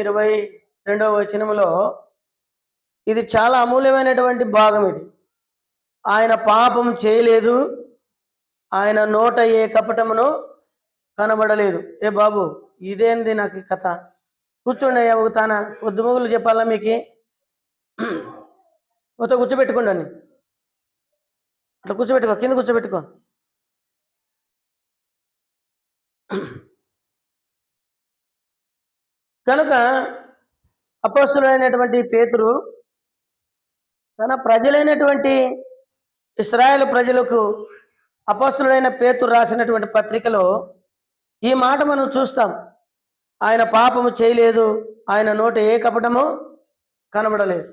22వ వచనములో ఇది చాలా అమూల్యమైనటువంటి భాగం. ఇది ఆయన పాపం చేయలేదు, ఆయన నోట ఏ కపటమును కనబడలేదు. ఏ బాబు, ఇదేంది నాకు ఈ కథ? కూర్చోండి అయ్యా, ఒక తాన పొద్దుమొగులు చెప్పాలా మీకు? ఒక కూర్చోబెట్టుకోండి అని, అట్లా కూర్చోబెట్టుకో, కింద కూర్చోబెట్టుకో. కనుక అపోస్తలుడైనటువంటి పేతురు తన ప్రజలైనటువంటి ఇశ్రాయేలు ప్రజలకు అపోస్తలుడైన పేతురు రాసినటువంటి పత్రికలో ఈ మాట మనం చూస్తాం. ఆయన పాపము చేయలేదు, ఆయన నోట ఏ కపటము కనబడలేదు.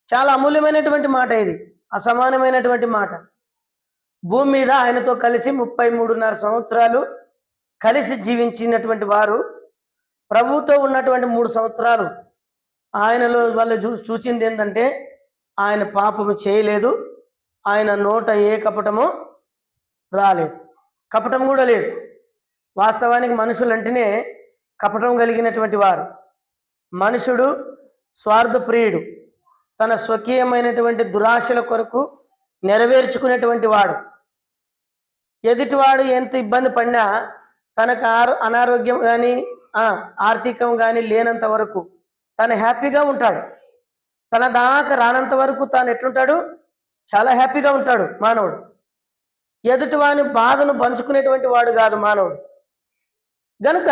చాలా అమూల్యమైనటువంటి మాట ఇది, అసమానమైనటువంటి మాట. భూమి మీద ఆయనతో కలిసి 33.5 సంవత్సరాలు కలిసి జీవించినటువంటి వారు ప్రభువుతో ఉన్నటువంటి 3 సంవత్సరాలు ఆయనలో వాళ్ళు చూసింది ఏంటంటే ఆయన పాపము చేయలేదు, ఆయన నోట ఏ కపటము రాలేదు, కపటం కూడా లేదు. వాస్తవానికి మనుషులంటేనే కపటం కలిగినటువంటి వారు. మనుషుడు స్వార్థప్రియుడు, తన స్వకీయమైనటువంటి దురాశల కొరకు నెరవేర్చుకునేటువంటి వాడు. ఎదుటివాడు ఎంత ఇబ్బంది పడినా తనకు అనారోగ్యం కానీ ఆర్థికం కానీ లేనంత వరకు తను హ్యాపీగా ఉంటాడు. తన దాకా రానంత వరకు తాను ఎట్లుంటాడు? చాలా హ్యాపీగా ఉంటాడు మానవుడు. ఎదుటివాని బాధను పంచుకునేటువంటి వాడు కాదు మానవుడు. గనుక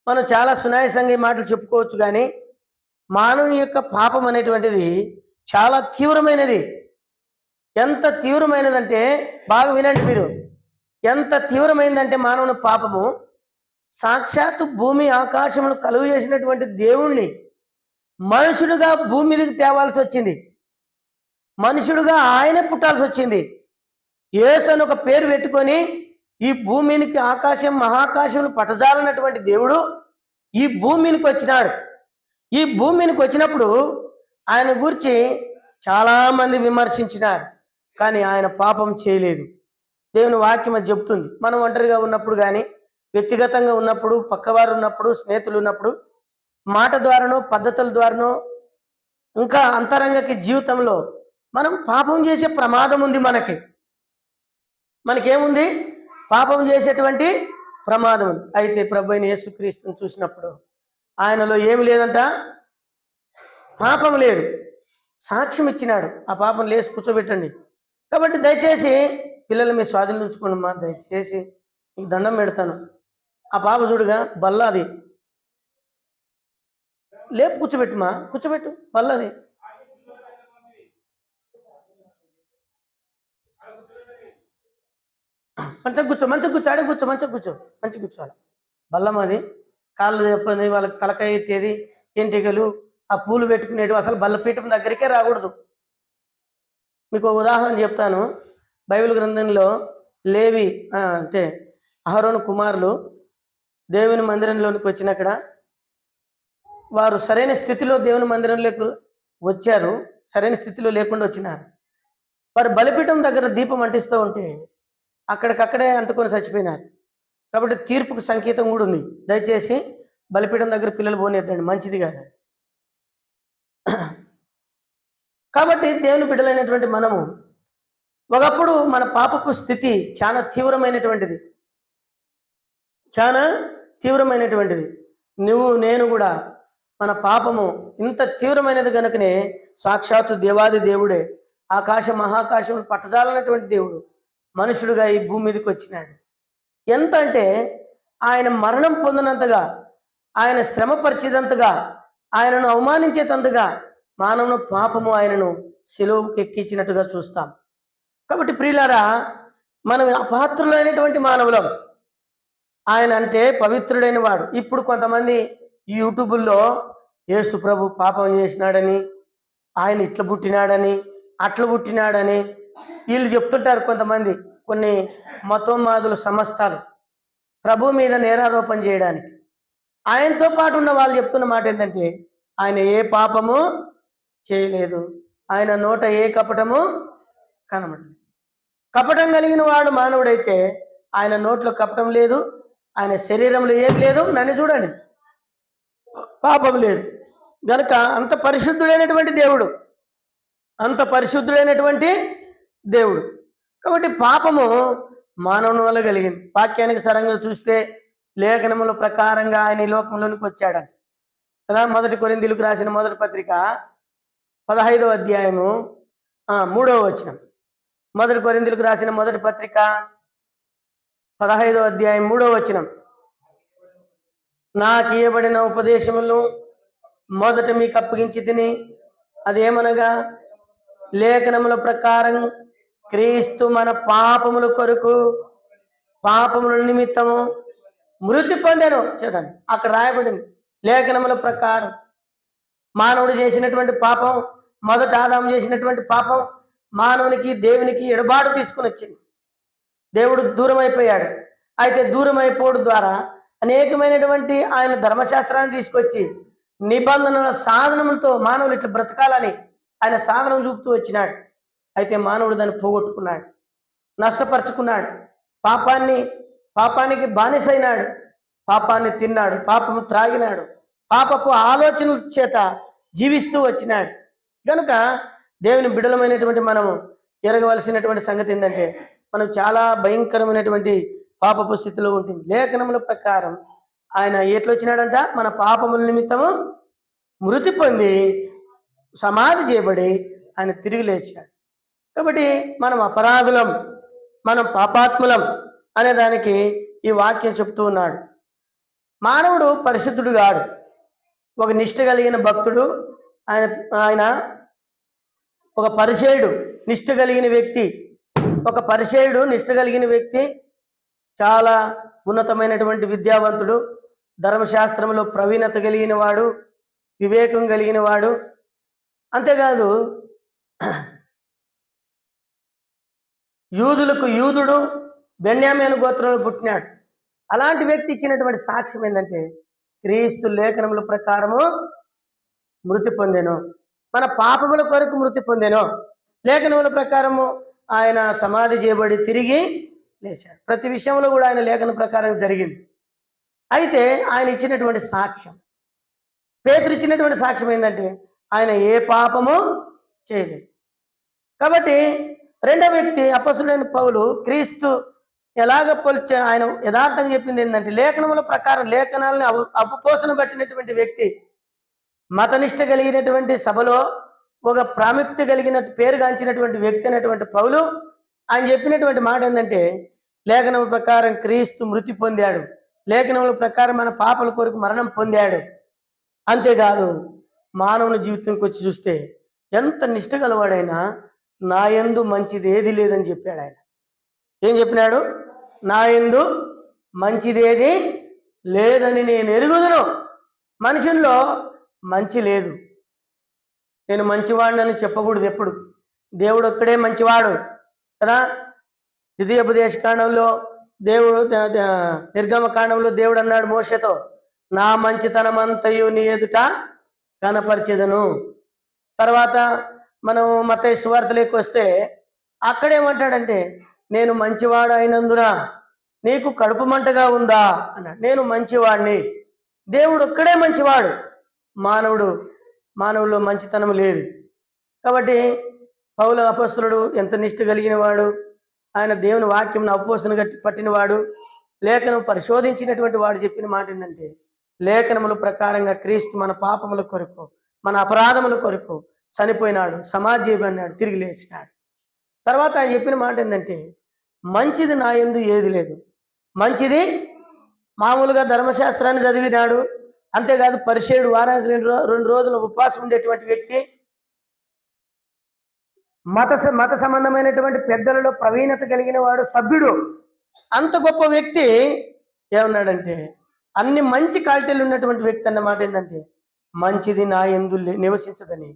మనం చాలా సునాయాసంగా ఈ మాటలు చెప్పుకోవచ్చు, కానీ మానవుని యొక్క పాపం అనేటువంటిది చాలా తీవ్రమైనది. ఎంత తీవ్రమైనదంటే, బాగా వినండి మీరు, ఎంత తీవ్రమైనదంటే మానవుని పాపము సాక్షాత్తు భూమి ఆకాశమును కలుగు చేసినటువంటి దేవుణ్ణి మనుషుడుగా భూమి మీదకి తేవాల్సి వచ్చింది. మనుషుడుగా ఆయనే పుట్టాల్సి వచ్చింది. యేసు అని ఒక పేరు పెట్టుకొని ఈ భూమికి ఆకాశం మహాకాశమును పటజాలన్నటువంటి దేవుడు ఈ భూమికి వచ్చినాడు. ఈ భూమికి వచ్చినప్పుడు ఆయన గురించి చాలామంది విమర్శించినారు, కానీ ఆయన పాపం చేయలేదు. దేవుని వాక్యం అది చెబుతుంది. మనం ఒంటరిగా ఉన్నప్పుడు కానీ, వ్యక్తిగతంగా ఉన్నప్పుడు, పక్కవారు ఉన్నప్పుడు, స్నేహితులు ఉన్నప్పుడు, మాట ద్వారానో పద్ధతుల ద్వారానో ఇంకా అంతరంగకి జీవితంలో మనం పాపం చేసే ప్రమాదం ఉంది. మనకేముంది? పాపం చేసేటువంటి ప్రమాదం ఉంది. అయితే ప్రభువైన యేసుక్రీస్తుని చూసినప్పుడు ఆయనలో ఏమి లేదంట, పాపం లేదు. సాక్ష్యం ఇచ్చినాడు. ఆ పాపం లేచి కూర్చోబెట్టండి. కాబట్టి దయచేసి పిల్లలు మీ స్వాధీనం ఉంచుకోండి మా, దయచేసి మీకు దండం పెడతాను. ఆ పాప చూడుగా బల్లది లేపు కూర్చోబెట్టుమా, కూర్చోబెట్టు బల్లది. మంచిగా కూర్చో, మంచిగా కూర్చో, ఆడే కూర్చో, మంచిగా కూర్చో, మంచిగా కూర్చోవాలి. బల్లమాది కాళ్ళు చెప్పండి, వాళ్ళకి తలకాయ ఎట్టేది, ఎంటికలు, ఆ పూలు పెట్టుకునేవి అసలు బల్లపీఠం దగ్గరికే రాకూడదు. మీకు ఒక ఉదాహరణ చెప్తాను. బైబిల్ గ్రంథంలో లేవి అంటే అహరోను కుమారులు దేవుని మందిరంలోనికి వచ్చినక్కడ వారు సరైన స్థితిలో దేవుని మందిరంలోకి వచ్చారు, సరైన స్థితిలో లేకుండా వచ్చినారు. వారు బలిపీఠం దగ్గర దీపం అంటిస్తూ ఉంటే అక్కడికక్కడే అంటుకొని చచ్చిపోయినారు. కాబట్టి తీర్పుకు సంకేతం కూడా ఉంది. దయచేసి బలిపీఠం దగ్గర పిల్లలు పోనేద్దండి, మంచిది కాదు. కాబట్టి దేవుని బిడ్డలైనటువంటి మనము ఒకప్పుడు మన పాపపు స్థితి చాలా తీవ్రమైనటువంటిది, చాలా తీవ్రమైనటువంటిది. నువ్వు నేను కూడా మన పాపము ఇంత తీవ్రమైనది కనుకనే సాక్షాత్తు దేవాది దేవుడే, ఆకాశ మహాకాశం పట్టజాలన్నటువంటి దేవుడు మనుషుడుగా ఈ భూమి మీదకి వచ్చినాడు. ఎంత అంటే ఆయన మరణం పొందినంతగా, ఆయన శ్రమ పరిచేదంతగా, ఆయనను అవమానించేటంతగా మానవుని పాపము ఆయనను శిలువకు ఎక్కించినట్టుగా చూస్తాం. కాబట్టి ప్రియులారా, మనం అపాత్రులైనటువంటి మానవులం. ఆయన అంటే పవిత్రుడైన వాడు. ఇప్పుడు కొంతమంది యూట్యూబుల్లో యేసు ప్రభు పాపం చేసినాడని, ఆయన ఇట్లా పుట్టినాడని, అట్లా పుట్టినాడని వీళ్ళు చెప్తుంటారు. కొంతమంది కొన్ని మతోన్మాదుల సంస్థలు ప్రభు మీద నేరారోపణ చేయడానికి. ఆయనతో పాటు ఉన్న వాళ్ళు చెప్తున్న మాట ఏంటంటే ఆయన ఏ పాపము చేయలేదు, ఆయన నోట ఏ కపటము కనబడలేదు. కపటం కలిగిన వాడు మానవుడైతే ఆయన నోట్లో కపటం లేదు, ఆయన శరీరంలో ఏం లేదు. నన్ను చూడండి, పాపం లేదు గనుక అంత పరిశుద్ధుడైనటువంటి దేవుడు, అంత పరిశుద్ధుడైనటువంటి దేవుడు. కాబట్టి పాపము మానవుని వల్ల కలిగింది. వాక్యానికి సరంగా చూస్తే లేఖనముల ప్రకారంగా ఆయన ఈ లోకంలోనికి వచ్చాడంట కదా. 1 కొరింథీయులకు రాసిన మొదటి పత్రిక 15వ అధ్యాయము 3వ వచనం. 1 కొరింథీయులకు రాసిన మొదటి పత్రిక 15వ అధ్యాయం 3వ వచనం. నాకు ఇవ్వబడిన ఉపదేశములను మొదట మీకు అప్పగించి తిని, అదేమనగా లేఖనముల ప్రకారం క్రీస్తు మన పాపముల కొరకు పాపముల నిమిత్తము మృతి పొందెను. చూడండి అక్కడ రాయబడింది లేఖనముల ప్రకారం. మానవుడు చేసినటువంటి పాపం, మొదట ఆదాము చేసినటువంటి పాపం మానవునికి దేవునికి ఎడబాటు తీసుకుని వచ్చింది. దేవుడు దూరం అయిపోయాడు. అయితే దూరం అయిపోవడం ద్వారా అనేకమైనటువంటి ఆయన ధర్మశాస్త్రాన్ని తీసుకొచ్చి నిబంధనల సాధనములతో మానవులు ఇట్లా బ్రతకాలని ఆయన సాధనం చూపుతూ వచ్చినాడు. అయితే మానవుడు దాన్ని పోగొట్టుకున్నాడు, నష్టపరుచుకున్నాడు, పాపానికి బానిసైనాడు, పాపాన్ని తిన్నాడు, పాపము త్రాగినాడు, పాపపు ఆలోచనల చేత జీవిస్తూ వచ్చినాడు. కనుక దేవుని బిడలమైనటువంటి మనము ఎరగవలసినటువంటి సంగతి ఏంటంటే మనం చాలా భయంకరమైనటువంటి పాపపు స్థితిలో ఉంటుంది. లేఖనముల ప్రకారం ఆయన ఎట్లా వచ్చినాడంట, మన పాపముల నిమిత్తము మృతి పొంది సమాధి చేయబడి ఆయన తిరిగి లేచాడు. కాబట్టి మనం అపరాధులం, మనం పాపాత్ములం అనే దానికి ఈ వాక్యం చెప్తూ ఉన్నాడు. మానవుడు పరిశుద్ధుడు కాడు, ఒక నిష్ఠ కలిగిన భక్తుడు. ఆయన ఒక పరిచయుడు, నిష్ఠ కలిగిన వ్యక్తి. ఒక పరిచయుడు, నిష్ఠ కలిగిన వ్యక్తి, చాలా ఉన్నతమైనటువంటి విద్యావంతుడు, ధర్మశాస్త్రంలో ప్రవీణత కలిగిన వాడు, వివేకం కలిగిన వాడు. అంతేకాదు యూదులకు యూదుడు, బెన్యామీను గోత్రంలో పుట్టినాడు. అలాంటి వ్యక్తి ఇచ్చినటువంటి సాక్ష్యం ఏంటంటే క్రీస్తు లేఖనముల ప్రకారము మృతి పొందెను, మన పాపముల కొరకు మృతి పొందెను. లేఖనముల ప్రకారము ఆయన సమాధి చేయబడి తిరిగి లేచాడు. ప్రతి విషయంలో కూడా ఆయన లేఖన ప్రకారం జరిగింది. అయితే ఆయన ఇచ్చినటువంటి సాక్ష్యం, పేతురు ఇచ్చినటువంటి సాక్ష్యం ఏంటంటే ఆయన ఏ పాపము చేయలేదు. కాబట్టి రెండవ వ్యక్తి అపొస్తలుడైన పౌలు క్రీస్తు ఎలాగ పోల్చే ఆయన యథార్థంగా చెప్పింది ఏంటంటే లేఖనముల ప్రకారం లేఖనాలను అపపోసన పట్టినటువంటి వ్యక్తి, మతనిష్ట కలిగినటువంటి సభలో ఒక ప్రాముఖ్యత కలిగిన పేరుగాంచినటువంటి వ్యక్తి అయినటువంటి పౌలు ఆయన చెప్పినటువంటి మాట ఏంటంటే లేఖనముల ప్రకారం క్రీస్తు మృతి పొందాడు, లేఖనముల ప్రకారం మన పాపల కొరకు మరణం పొందాడు. అంతేకాదు మానవుని జీవితంకి వచ్చి చూస్తే ఎంత నిష్ఠ గలవాడైనా నా యందు మంచిది ఏది లేదని చెప్పాడు. ఆయన ఏం చెప్పినాడు? నా యందు మంచిదేది లేదని నేను ఎరుగుదును. మనుషుల్లో మంచి లేదు. నేను మంచివాడిని చెప్పకూడదు ఎప్పుడు. దేవుడు ఒక్కడే మంచివాడు కదా. ద్వితీయోపదేశ కాండంలో దేవుడు, నిర్గమకాండంలో దేవుడు అన్నాడు మోషేతో, నా మంచితనమంతయు నీ ఎదుట కనపరిచెదను. తర్వాత మనం మత్తయి సువార్తలోకి వస్తే అక్కడేమంటాడంటే నేను మంచివాడు అయినందున నీకు కడుపు మంటగా ఉందా అన్నాడు. నేను మంచివాడిని. దేవుడు ఒక్కడే మంచివాడు, మానవుల్లో మంచితనం లేదు. కాబట్టి పౌలు అపొస్తలుడు ఎంత నిష్ఠ కలిగిన వాడు, ఆయన దేవుని వాక్యం అపోసన పట్టినవాడు, లేఖనం పరిశోధించినటువంటి వాడు చెప్పిన మాట ఏంటంటే లేఖనముల ప్రకారంగా క్రీస్తు మన పాపముల కొరకు మన అపరాధముల కొరకు చనిపోయినాడు, సమాధి చేయబడినాడు, తిరిగి లేచినాడు. తర్వాత ఆయన చెప్పిన మాట ఏంటంటే మంచిది నా యందు ఏది లేదు. మంచిది మామూలుగా ధర్మశాస్త్రాన్ని చదివినాడు, అంతేకాదు పరిచయుడు, వారానికి 2 రోజులు ఉపవాసం ఉండేటువంటి వ్యక్తి, మత సంబంధమైనటువంటి పెద్దలలో ప్రవీణత కలిగిన వాడు, సభ్యుడు. అంత గొప్ప వ్యక్తి ఏమన్నాడంటే అన్ని మంచి క్వాలిటీలు ఉన్నటువంటి వ్యక్తి అన్నమాట ఏంటంటే మంచిది నా యందు నివసించదని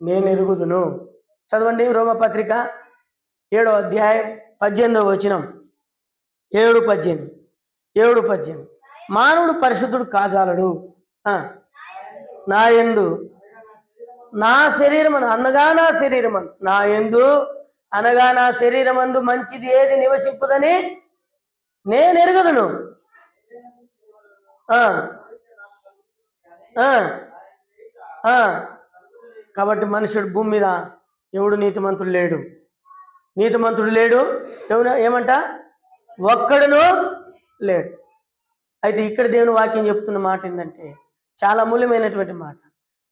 నేను ఎరుగుదును. చదవండి రోమపత్రిక 7వ అధ్యాయం 18వ వచనం. 7:18 మానవుడు పరిశుద్ధుడు కాజాలడు, నా యందు నా శరీరమందు అనగా నా శరీరమందు నా యందు అనగా నా శరీరమందు మంచిది ఏది నివసింపదని నేను ఎరుగుదును. ఆ, ఆ. కాబట్టి మనుషుడు భూమి మీద ఎవడు నీతిమంతుడు లేడు, నీతిమంతుడు లేడు. ఎవరు ఏమంట? ఒక్కడును లేడు. అయితే ఇక్కడ దేవుని వాక్యం చెప్తున్న మాట ఏంటంటే చాలా అమూల్యమైనటువంటి మాట.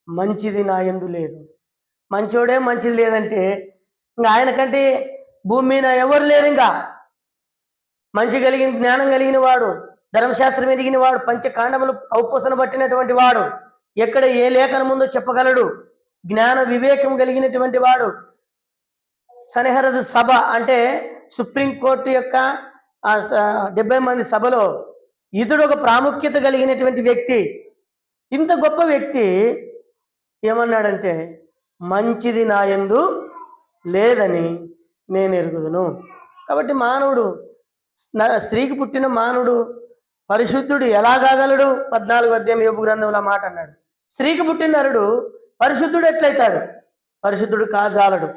మంచిది నా యందు లేదు. మంచోడే మంచిది లేదంటే ఇంకా ఆయన కంటే భూమి మీద ఎవరు లేరు. ఇంకా మంచి కలిగిన జ్ఞానం కలిగిన వాడు, ధర్మశాస్త్రం ఎదిగిన వాడు, పంచకాండములు ఔపోసన పట్టినటువంటి వాడు, ఎక్కడ ఏ లేఖనం ముందో చెప్పగలడు, జ్ఞాన వివేకం కలిగినటువంటి వాడు. సన్నిహరద సభ అంటే సుప్రీంకోర్టు యొక్క 70 మంది సభలో ఇతడు ఒక ప్రాముఖ్యత కలిగినటువంటి వ్యక్తి. ఇంత గొప్ప వ్యక్తి ఏమన్నాడంటే మంచిది నా యందు లేదని నేను ఎరుగుదును. కాబట్టి మానవుడు, స్త్రీకి పుట్టిన మానవుడు పరిశుద్ధుడు ఎలా కాగలడు? 14వ అధ్యాయం యోబు గ్రంథంలో మాట అన్నాడు. స్త్రీకి పుట్టిన నరుడు పరిశుద్ధుడు ఎట్లయితాడు? పరిశుద్ధుడు కాజాలడు.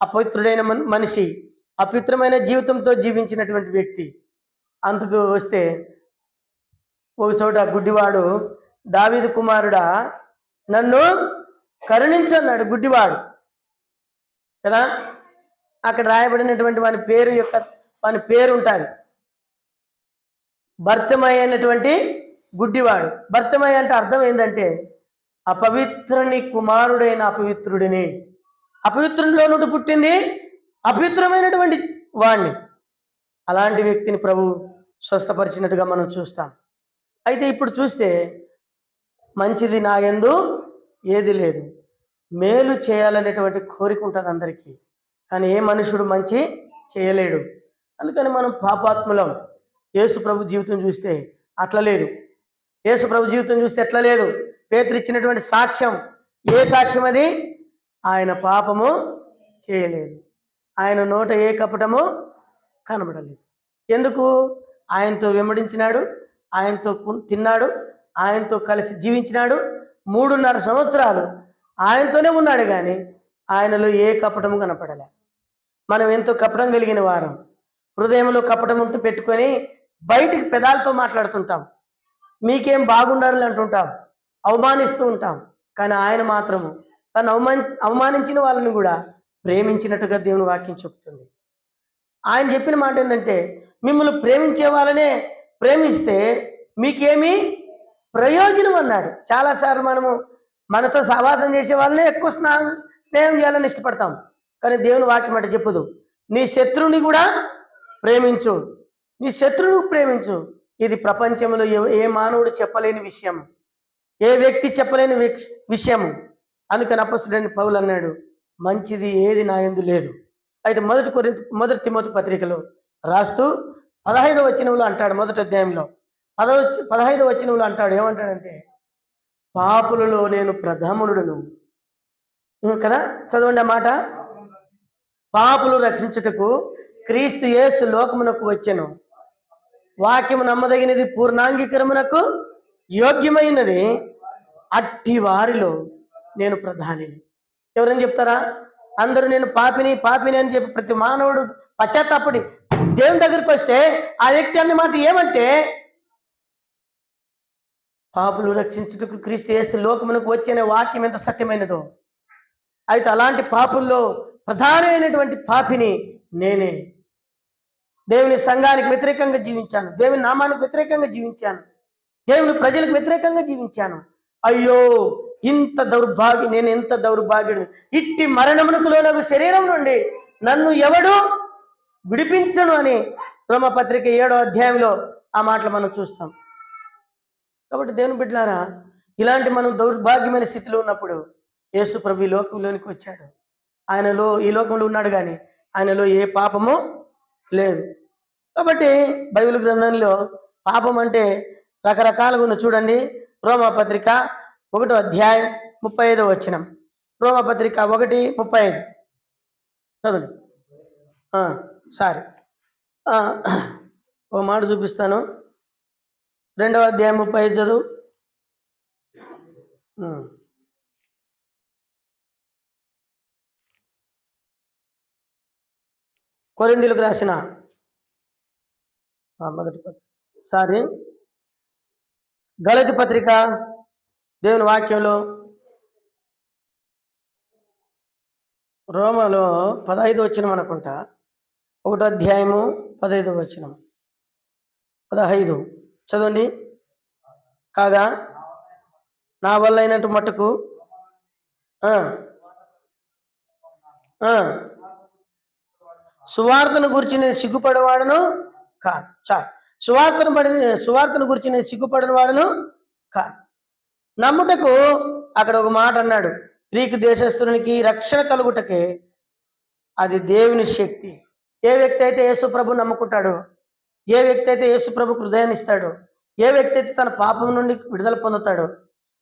అపవిత్రుడైన మనిషి, అపవిత్రమైన జీవితంతో జీవించినటువంటి వ్యక్తి. అందుకు వస్తే ఒక చోట గుడ్డివాడు, దావీదు కుమారుడా నన్ను కరుణించన్నాడు. గుడ్డివాడు కదా, అక్కడ రాయబడినటువంటి వాని పేరు ఉంటుంది, భర్తమయ్య అయినటువంటి గుడ్డివాడు. భర్తమయ్య అంటే అర్థం ఏంటంటే అపవిత్రుని కుమారుడైన అపవిత్రుడిని. అపవిత్రునిలో నుండి పుట్టింది అపవిత్రమైనటువంటి వాణ్ణి. అలాంటి వ్యక్తిని ప్రభు స్వస్థపరిచినట్టుగా మనం చూస్తాం. అయితే ఇప్పుడు చూస్తే మంచిది నా యందు ఏది లేదు. మేలు చేయాలనేటువంటి కోరిక ఉంటుంది అందరికీ, కానీ ఏ మనుషుడు మంచి చేయలేడు. అందుకని మనం పాపాత్ములం. యేసు ప్రభు జీవితం చూస్తే అట్లా లేదు. యేసు ప్రభు జీవితం చూస్తే ఎట్లా లేదు. పేతురు ఇచ్చినటువంటి సాక్ష్యం, ఏ సాక్ష్యం అది? ఆయన పాపము చేయలేదు, ఆయన నోట ఏ కపటము కనబడలేదు. ఎందుకు? ఆయనతో వెంబడించినాడు, ఆయనతో తిన్నాడు, ఆయనతో కలిసి జీవించినాడు. 3.5 సంవత్సరాలు ఆయనతోనే ఉన్నాడు, కానీ ఆయనలో ఏ కపటము కనపడలే. మనం ఎంతో కపటం కలిగిన వారం, హృదయంలో కపటం ఉంటూ పెట్టుకొని బయటికి పెదాలతో మాట్లాడుతుంటాం, మీకేం బాగుండాలి అంటుంటాం, అవమానిస్తూ ఉంటాం. కానీ ఆయన మాత్రము తను అవమానించిన వాళ్ళని కూడా ప్రేమించినట్టుగా దేవుని వాక్యం చెప్తుంది. ఆయన చెప్పిన మాట ఏంటంటే మిమ్మల్ని ప్రేమించే వాళ్ళనే ప్రేమిస్తే మీకేమీ ప్రయోజనం అన్నాడు. చాలాసార్లు మనతో సహవాసం చేసే వాళ్ళనే ఎక్కువ స్నేహం చేయాలని ఇష్టపడతాం, కానీ దేవుని వాక్యం అంటే చెప్పదు. నీ శత్రువుని కూడా ప్రేమించు, నీ శత్రువుని ప్రేమించు. ఇది ప్రపంచంలో ఏ మానవుడు చెప్పలేని విషయం, ఏ వ్యక్తి చెప్పలేని విషయము. అందుకని అపొస్తలుడైన పౌలు అన్నాడు మంచిది ఏది నా యందు లేదు. అయితే మొదటి తిమోతి పత్రికలో రాస్తూ 15వ వచనంలో అంటాడు, మొదటి అధ్యాయంలో 15వ వచనంలో అంటాడు, ఏమంటాడంటే పాపులలో నేను ప్రథముడును కదా. చదవండి ఆ మాట. పాపులు రక్షించుటకు క్రీస్తు యేసు లోకమునకు వచ్చెను, వాక్యము నమ్మదగినది, పూర్ణాంగీకరమునకు యోగ్యమైనది, అట్టి వారిలో నేను ప్రధానిని. ఎవరని చెప్తారా? అందరూ నేను పాపిని అని చెప్పి ప్రతి మానవుడు పశ్చాత్తాపడి దేవుని దగ్గరికి వస్తే ఆ వ్యక్తి అన్న మాట ఏమంటే పాపులు రక్షించుటకు క్రీస్తు యేసు లోకమునకు వచ్చిన వాక్యం ఎంత సత్యమైనదో. అయితే అలాంటి పాపుల్లో ప్రధానమైనటువంటి పాపిని నేనే. దేవుని సంఘానికి వ్యతిరేకంగా జీవించాను, దేవుని నామానికి వ్యతిరేకంగా జీవించాను, దేవుని ప్రజలకు వ్యతిరేకంగా జీవించాను. అయ్యో నేను ఎంత దౌర్భాగ్యుడు, ఇట్టి మరణమునకు లోనగు శరీరం నుండి నన్ను ఎవడు విడిపించను అని రోమపత్రిక 7వ అధ్యాయంలో ఆ మాటలు మనం చూస్తాం. కాబట్టి దేవుని బిడ్డలారా, ఇలాంటి మనం దౌర్భాగ్యమైన స్థితిలో ఉన్నప్పుడు యేసు ప్రభు ఈ లోకంలోనికి వచ్చాడు. ఆయనలో ఈ లోకంలో ఉన్నాడు, కానీ ఆయనలో ఏ పాపము లేదు. కాబట్టి బైబిల్ గ్రంథంలో పాపం అంటే రకరకాలుగా ఉంది. చూడండి, రోమపత్రిక 1వ అధ్యాయం 35వ వచనం. రోమపత్రిక 1:35 చదువు. ఒక మాట చూపిస్తాను. 2వ అధ్యాయం 35 చదువు. కొరింథీయులకు రాసిన గలతీ పత్రిక దేవుని వాక్యంలో రోమలో 15 వచనం అనుకుంటా, 1వ అధ్యాయము 15వ వచనం, 15 చదవండి. కాగా నా వల్ల అయినట్టు మట్టుకు ఆ, ఆ, సువార్తను గురించి నేను సిగ్గుపడేవాడను కాదు. చాలు. సువార్తను గురించి నేను సిగ్గుపడిన వాడను కాదు. నమ్ముటకు అక్కడ ఒక మాట అన్నాడు, గ్రీకు దేశస్థునికి రక్షణ కలుగుటకే అది దేవుని శక్తి. ఏ వ్యక్తి అయితే యేసు ప్రభు నమ్ముకుంటాడో, ఏ వ్యక్తి అయితే యేసు ప్రభుకు హృదయాన్ని ఇస్తాడో, ఏ వ్యక్తి అయితే తన పాపం నుండి విడుదల పొందుతాడో,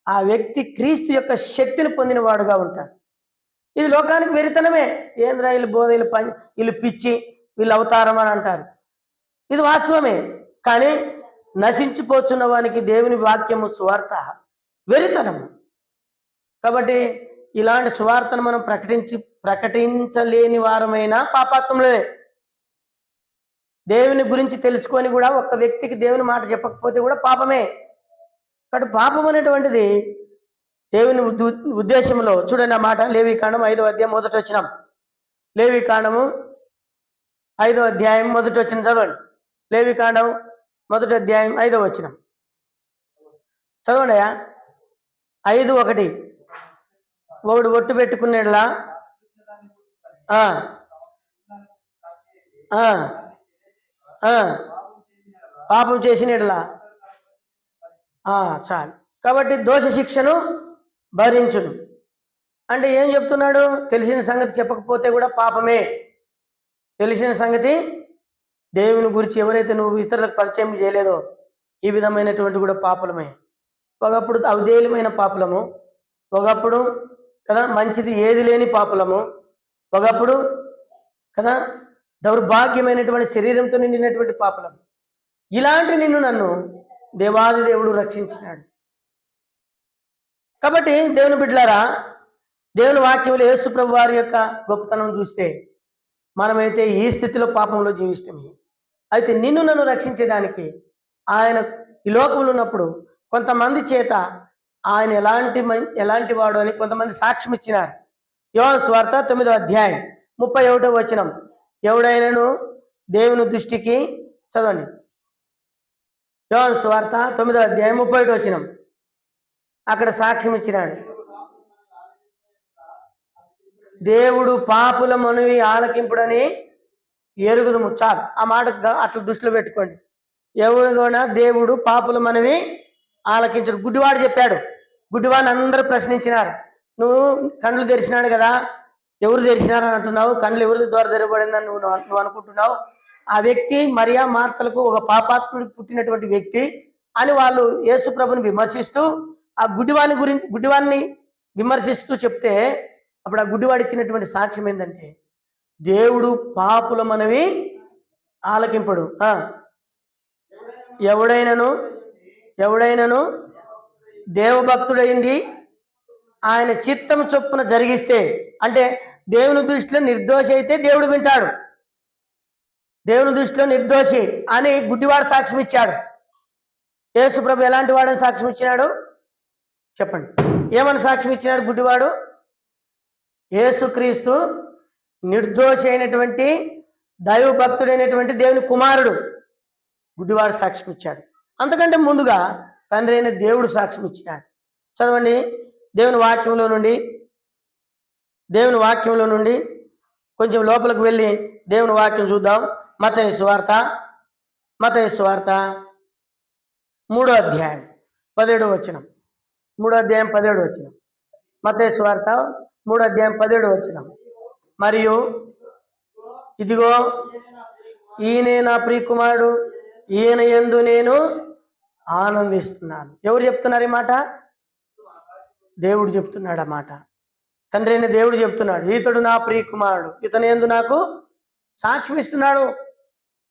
ఆ వ్యక్తి క్రీస్తు యొక్క శక్తిని పొందిన వాడుగా ఉంటాడు. ఇది లోకానికి వెరితనమే. ఏంద్రా వీళ్ళు బోధ, వీళ్ళు పిచ్చి, వీళ్ళు అవతారం అని అంటారు. ఇది వాస్తవమే. కానీ నశించిపోతున్న వానికి దేవుని వాక్యము సువార్త వెరితనము. కాబట్టి ఇలాంటి సువార్తను మనం ప్రకటించలేని వారమైనా పాపాత్ములే. దేవుని గురించి తెలుసుకొని కూడా ఒక్క వ్యక్తికి దేవుని మాట చెప్పకపోతే కూడా పాపమే. కాబట్టి పాపం అనేటువంటిది దేవుని ఉద్దేశంలో చూడండి. ఆ మాట లేవీకాండం 5వ అధ్యాయం 1వ వచనం. లేవీకాండము 5వ అధ్యాయం 1వ వచనం చదవండి. లేవీకాండం 1వ అధ్యాయం 5వ వచనం చదవండి అయ్యా. 5:1 ఒకడు ఒట్టు పెట్టుకునేలా పాపం చేసినట్లా చాలు. కాబట్టి దోష శిక్షను భరించును అంటే ఏం చెప్తున్నాడు? తెలిసిన సంగతి చెప్పకపోతే కూడా పాపమే. తెలిసిన సంగతి దేవుని గురించి ఎవరైతే నువ్వు ఇతరులకు పరిచయం చేయలేదో ఈ విధమైనటువంటి కూడా పాపలమే. ఒకప్పుడు అవధేయమైన పాపలము, ఒకప్పుడు కదా మంచిది ఏది లేని పాపలము, ఒకప్పుడు కదా దౌర్భాగ్యమైనటువంటి శరీరంతో నిండినటువంటి పాపలము. ఇలాంటి నన్ను దేవాది దేవుడు రక్షించినాడు. కాబట్టి దేవుని బిడ్డలారా, దేవుని వాక్యంలో యేసు ప్రభు వారి యొక్క గొప్పతనం చూస్తే మనమైతే ఈ స్థితిలో పాపంలో జీవిస్తాము. అయితే నన్ను రక్షించడానికి ఆయన ఈ లోకంలో ఉన్నప్పుడు కొంతమంది చేత ఆయన ఎలాంటి వాడు అని కొంతమంది సాక్ష్యం ఇచ్చినారు. యోహాను సువార్త 9వ అధ్యాయం 31వ వచనం. ఎవడైనాను దేవుని దృష్టికి చదవండి. యోహాను సువార్త 9వ అధ్యాయం 31వ వచనం. అక్కడ సాక్ష్యం ఇచ్చినాడు. దేవుడు పాపుల మనవి ఆలకింపుడని ఎరుగుదము. చాలు. ఆ మాట అట్లా దృష్టిలో పెట్టుకోండి. ఎవడు కూడా దేవుడు పాపుల మనవి ఆలకించడు. గుడ్డివాడు చెప్పాడు. గుడ్డివాడిని అందరూ ప్రశ్నించినారు. నువ్వు కళ్ళు తెరిచినాడు కదా, ఎవరు తెరిచినారని అంటున్నావు? కళ్ళు ఎవరి ద్వారా తెరవబడిందని నువ్వు అనుకుంటున్నావు? ఆ వ్యక్తి మరియా మార్తలకు ఒక పాపాత్ముడికి పుట్టినటువంటి వ్యక్తి అని వాళ్ళు యేసు ప్రభుని విమర్శిస్తూ ఆ గుడ్డివాడిని విమర్శిస్తూ చెప్తే అప్పుడు ఆ గుడ్డివాడు ఇచ్చినటువంటి సాక్ష్యం ఏంటంటే దేవుడు పాపుల మనవి ఆలకింపడు. ఎవడైనను దేవభక్తుడైంది ఆయన చిత్తం చొప్పున జరిగిస్తే, అంటే దేవుని దృష్టిలో నిర్దోషి అయితే దేవుడు వింటాడు. దేవుని దృష్టిలో నిర్దోషి అని గుడ్డివాడు సాక్ష్యం ఇచ్చాడు. యేసు ప్రభు ఎలాంటి వాడని సాక్ష్యం ఇచ్చినాడు చెప్పండి. ఏమని సాక్ష్యం ఇచ్చినాడు గుడ్డివాడు? యేసుక్రీస్తు నిర్దోషి అయినటువంటి దైవభక్తుడైనటువంటి దేవుని కుమారుడు. గుడ్డివాడు సాక్ష్యం ఇచ్చాడు. అంతకంటే ముందుగా తండ్రి అయిన దేవుడు సాక్ష్యం ఇచ్చినాడు. చదవండి దేవుని వాక్యంలో నుండి కొంచెం లోపలికి వెళ్ళి దేవుని వాక్యం చూద్దాం. మత్తయి సువార్త 3వ అధ్యాయం 17వ వచనం. 3వ అధ్యాయం 17వ వచనం. మత్తయి సువార్త 3వ అధ్యాయం 17వ వచనం. మరియు ఇదిగో ఈయనే నా ప్రియకుమారుడు, ఈయన యందు నేను ఆనందిస్తున్నాను. ఎవరు చెప్తున్నారు ఈ మాట? దేవుడు చెప్తున్నాడు. ఆ మాట తండ్రి అయిన దేవుడు చెప్తున్నాడు. ఇతడు నా ప్రియకుమారుడు, ఇతని యందు నాకు సాక్ష్యం ఇస్తున్నాడు.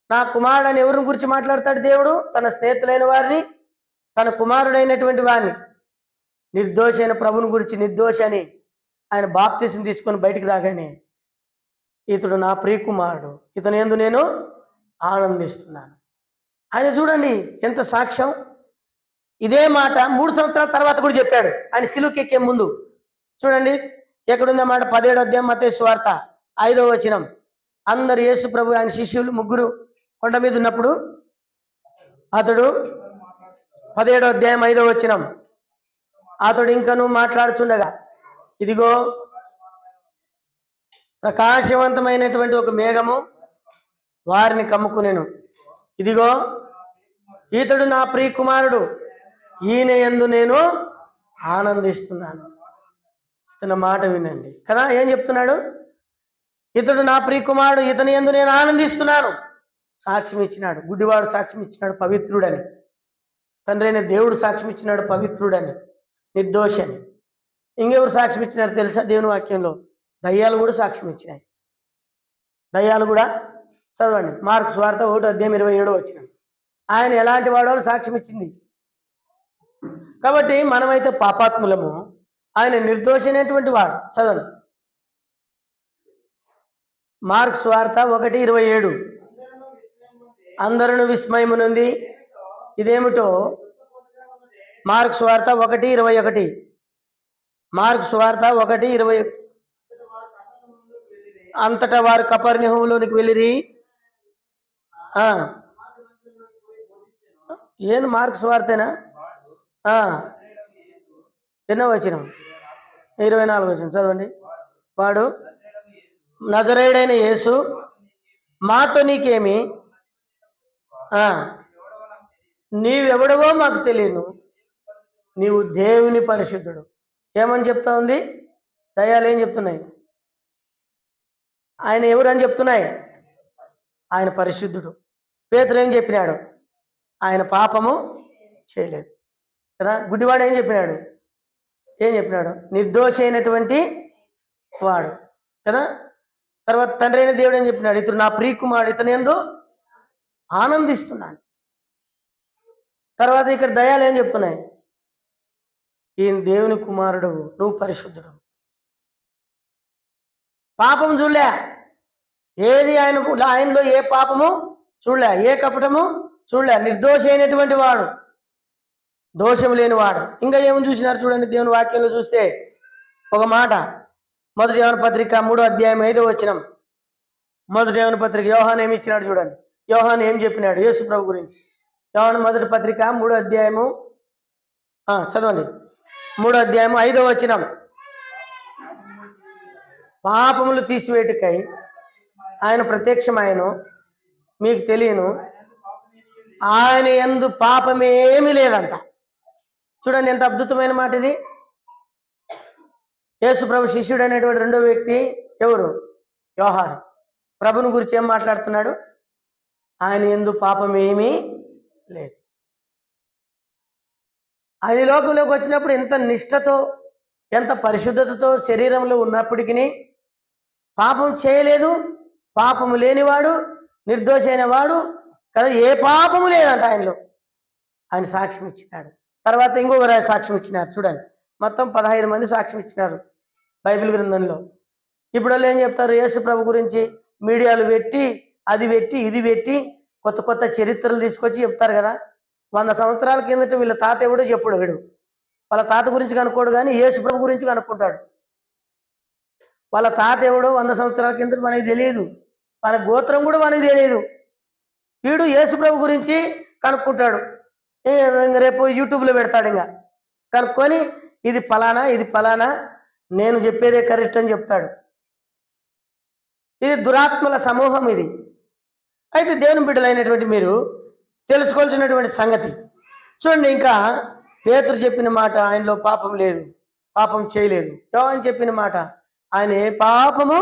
నా కుమారుడు అని ఎవరిని గురించి మాట్లాడతాడు దేవుడు? తన స్నేహితులైన వారిని, తన కుమారుడైనటువంటి వారిని, నిర్దోషి అయిన ప్రభుని గురించి నిర్దోషి అని ఆయన బాప్తిసం తీసుకొని బయటికి రాగానే ఇతడు నా ప్రియకుమారుడు, ఇతని యందు నేను ఆనందిస్తున్నాను. ఆయన చూడండి ఎంత సాక్ష్యం. ఇదే మాట 3 సంవత్సరాల తర్వాత కూడా చెప్పాడు ఆయన సిలువకి ఎక్కే ముందు. చూడండి ఎక్కడుంది మాట, 17వ అధ్యాయం మత్తయి సువార్త 5వ వచనం. అందరు యేసు ప్రభు ఆయన శిష్యులు ముగ్గురు కొండ మీద ఉన్నప్పుడు అతడు 17వ అధ్యాయం 5వ వచనం, అతడు ఇంకను మాట్లాడుతుండగా ఇదిగో ప్రకాశవంతమైనటువంటి ఒక మేఘము వారిని కమ్ముకునేను. ఇదిగో ఇతడు నా ప్రియ కుమారుడు, ఈయన యందు నేను ఆనందిస్తున్నాను. ఇతని మాట వినండి కదా, ఏం చెప్తున్నాడు? ఇతడు నా ప్రియ కుమారుడు, ఇతని యందు నేను ఆనందిస్తున్నాను. సాక్ష్యం ఇచ్చినాడు, గుడ్డివాడు సాక్ష్యం ఇచ్చినాడు పవిత్రుడని, తండ్రి అయిన దేవుడు సాక్ష్యం ఇచ్చినాడు పవిత్రుడని, నిర్దోషని. ఇంకెవరు సాక్ష్యం ఇచ్చినారు తెలుసా? దేవుని వాక్యంలో దయ్యాలు కూడా సాక్ష్యం ఇచ్చినాయి. దయ్యాలు కూడా చదవండి, మార్కు సువార్త 1వ అధ్యాయం 27వ వచనం. ఆయన ఎలాంటి వాడో అని సాక్ష్యం ఇచ్చింది. కాబట్టి మనమైతే పాపాత్ములము, ఆయన నిర్దోషమైనటువంటి వాడు. చదవండి మార్కు సువార్త 1:27. అందరూ విస్మయమునుంది. ఇదేమిటో మార్కు సువార్త 1:21. మార్కు సువార్త 1:20. అంతటా వారు కపెర్నహూములోనికి వెళ్ళిరి. ఏంది మార్కు సువార్తేనా? ఎన్నో వచనం? 24వ వచనం చదవండి. వాడు నజరేయుడైన యేసు, మాతో నీకేమి, నీవెవడవో మాకు తెలియను, నీవు దేవుని పరిశుద్ధుడు. ఏమని చెప్తా ఉంది? దయ్యాలు ఏం చెప్తున్నాయి? ఆయన ఎవరు అని చెప్తున్నాయి? ఆయన పరిశుద్ధుడు. పేతురు ఏం చెప్పినాడు? ఆయన పాపము చేయలేదు కదా. గుడ్డివాడు ఏం చెప్పినాడు? నిర్దోషి అయినటువంటి వాడు కదా. తర్వాత తండ్రి అయిన దేవుడు ఏం చెప్పినాడు? ఇతడు నా ప్రియ కుమారుడు, ఇతని యందు ఆనందిస్తున్నాను. తర్వాత ఇక్కడ దయాలు ఏం చెప్తున్నాయి? ఈయన దేవుని కుమారుడు, నువ్వు పరిశుద్ధుడు. పాపం చూడలే, ఏది ఆయనలో ఏ పాపము చూడలే, ఏ కపటము చూడలే. నిర్దోషి అయినటువంటి వాడు, దోషం లేనివాడు. ఇంకా ఏమని చూసినారు చూడండి దేవుని వాక్యంలో చూస్తే ఒక మాట. మొదటి యోహాను పత్రిక 3వ అధ్యాయం 5వ వచనం. మొదటి యోహాను పత్రిక యోహాను ఏమి ఇచ్చినాడు చూడండి. యోహాను ఏం చెప్పినాడు యేసు ప్రభు గురించి? యోహాను మొదటి పత్రిక 3వ అధ్యాయము చదవండి. 3వ అధ్యాయము 5వ వచనం. పాపములు తీసివేటుకై ఆయన ప్రత్యక్షమాయను, మీకు తెలియను, ఆయన యందు పాపమేమీ లేదంట. చూడండి ఎంత అద్భుతమైన మాట ఇది. యేసు ప్రభు శిష్యుడు అనేటువంటి రెండో వ్యక్తి ఎవరు? యోహాను. ప్రభుని గురించి ఏం మాట్లాడుతున్నాడు? ఆయన యందు పాపమేమీ లేదు. ఆయన లోకంలోకి వచ్చినప్పుడు ఎంత నిష్ఠతో, ఎంత పరిశుద్ధతతో శరీరంలో ఉన్నప్పటికీ పాపం చేయలేదు, పాపము లేనివాడు, నిర్దోషైన వాడు కదా, ఏ పాపము లేదంట ఆయనలో. ఆయన సాక్ష్యం ఇచ్చినాడు. తర్వాత ఇంకొకరు సాక్ష్యం ఇచ్చినారు చూడండి. మొత్తం 15 మంది సాక్ష్యం ఇచ్చినారు బైబిల్ గ్రంథంలో. ఇప్పుడు వాళ్ళు ఏం చెప్తారు? యేసు ప్రభు గురించి మీడియాలు పెట్టి, అది పెట్టి, ఇది పెట్టి కొత్త కొత్త చరిత్రలు తీసుకొచ్చి చెప్తారు కదా. 100 సంవత్సరాల కిందట వీళ్ళ తాత ఎవడో చెప్పుడు, వీడు వాళ్ళ తాత గురించి కనుక్కోడు, కానీ యేసు ప్రభు గురించి కనుక్కుంటాడు. వాళ్ళ తాత ఎవడో 100 సంవత్సరాల కిందట మనకి తెలియదు, మన గోత్రం కూడా మనకి తెలియదు. వీడు యేసు ప్రభు గురించి కనుక్కుంటాడు. రేపు యూట్యూబ్లో పెడతాడు. ఇంకా కనుక్కొని ఇది ఫలానా, ఇది ఫలానా, నేను చెప్పేదే కరెక్ట్ అని చెప్తాడు. ఇది దురాత్మల సమూహం ఇది. అయితే దేవుని బిడ్డలైనటువంటి మీరు తెలుసుకోవాల్సినటువంటి సంగతి చూడండి. ఇంకా పేతురు చెప్పిన మాట, ఆయనలో పాపం లేదు, పాపం చేయలేదు. యోహాను చెప్పిన మాట, ఆయన ఏ పాపము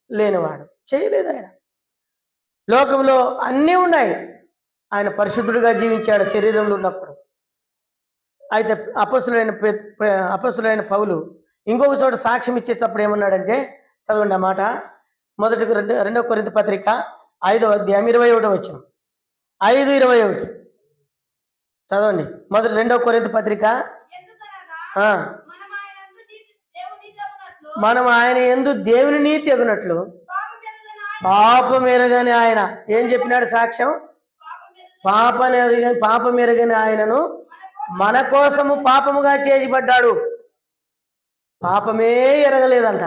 లేనివాడు, చేయలేదు. ఆయన లోకంలో అన్నీ ఉన్నాయి, ఆయన పరిశుద్ధుడిగా జీవించాడు శరీరంలో ఉన్నప్పుడు. అయితే అపొస్తలుడైన పౌలు ఇంకొక చోట సాక్ష్యం ఇచ్చేటప్పుడు ఏమన్నాడంటే, చదవండి ఆ మాట. మొదటి 2వ కొరింథీ పత్రిక 5వ అధ్యాయం 21వ వచనం. 5:21 చదవండి. మొదటి 2వ కొరింథీ పత్రిక. మనం ఆయన యందు దేవుని నీతి ఎగునట్లు పాపం ఎరగని ఆయన ఏం చెప్పినాడు సాక్ష్యం? పాపం ఎరగని ఆయనను మన కోసము పాపముగా చేయబడ్డాడు. పాపమే ఎరగలేదంట.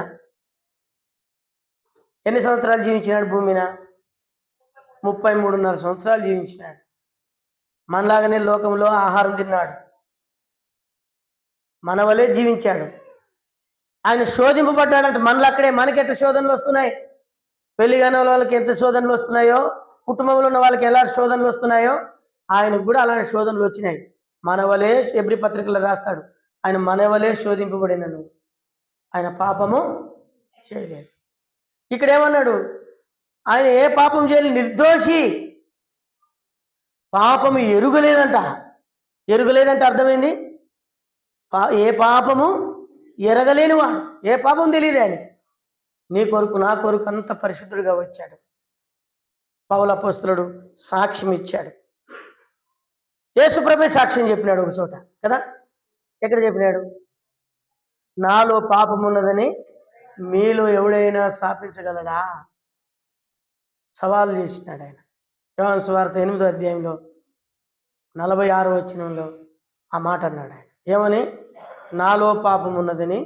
ఎన్ని సంవత్సరాలు జీవించినాడు భూమి మీద? 33.5 సంవత్సరాలు జీవించినాడు. మనలాగానే లోకంలో ఆహారం తిన్నాడు, మన వలే జీవించాడు. ఆయన శోధింపబడ్డాడంట. మనలో అక్కడే మనకెంత శోధనలు వస్తున్నాయి, పెళ్లి కాని వాళ్ళకి ఎంత శోధనలు వస్తున్నాయో, కుటుంబంలో ఉన్న వాళ్ళకి ఎలా శోధనలు వస్తున్నాయో ఆయనకు కూడా అలాంటి శోధనలు వచ్చినాయి. మన వలే ఎబ్రి పత్రికలో రాస్తాడు, ఆయన మన వలే శోధింపబడినను ఆయన పాపము చేయలేదు. ఇక్కడ ఏమన్నాడు? ఆయన ఏ పాపం చేయలేదు, నిర్దోషి. పాపము ఎరుగలేదంట. ఎరుగలేదంటే అర్థమైంది, ఏ పాపము ఎరగలేనివాడు. ఏ పాపం తెలియదు ఆయనకి. నీ కొరకు నా కొరకు అంత పరిశుద్ధుడిగా వచ్చాడు. పౌలు అపోస్తలుడు సాక్ష్యం ఇచ్చాడు. యేసుప్రభువే సాక్ష్యం చెప్పినాడు ఒక చోట కదా. ఎక్కడ చెప్పినాడు? నాలో పాపం ఉన్నదని మీలో ఎవడైనా స్థాపించగలడా? సవాలు చేసినాడు ఆయన. యోహాను సువార్త 8వ అధ్యాయంలో 46వ వచనంలో ఆ మాట అన్నాడు ఆయన. ఏమని? నాలో పాపం ఉన్నదని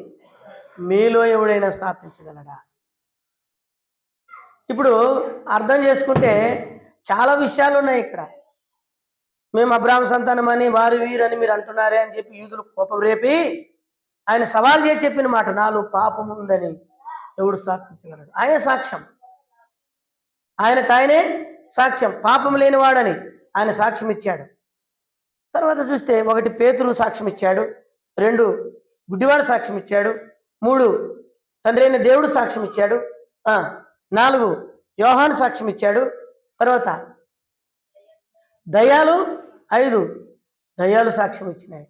మీలో ఎవడైనా స్థాపించగలడా? ఇప్పుడు అర్థం చేసుకుంటే చాలా విషయాలు ఉన్నాయి ఇక్కడ. మేము అబ్రాహాము సంతానం అని వారు వీరని మీరు అంటున్నారే అని చెప్పి యూదులు కోపం రేపి ఆయన సవాల్ చేసి చెప్పిన మాట, నాలో పాపం ఉందని ఎవడు స్థాపించగలడు? ఆయనే సాక్ష్యం. ఆయనకు సాక్ష్యం, పాపం లేనివాడని ఆయన సాక్ష్యం ఇచ్చాడు. తర్వాత చూస్తే 1 పేతురు సాక్ష్యం ఇచ్చాడు, 2 గుడ్డివాడు సాక్ష్యం ఇచ్చాడు, 3 తండ్రి అయిన దేవుడు సాక్ష్యం ఇచ్చాడు, 4 యోహాను సాక్ష్యం ఇచ్చాడు. తర్వాత దయ్యాలు 5 దయ్యాలు సాక్ష్యం ఇచ్చినాయి.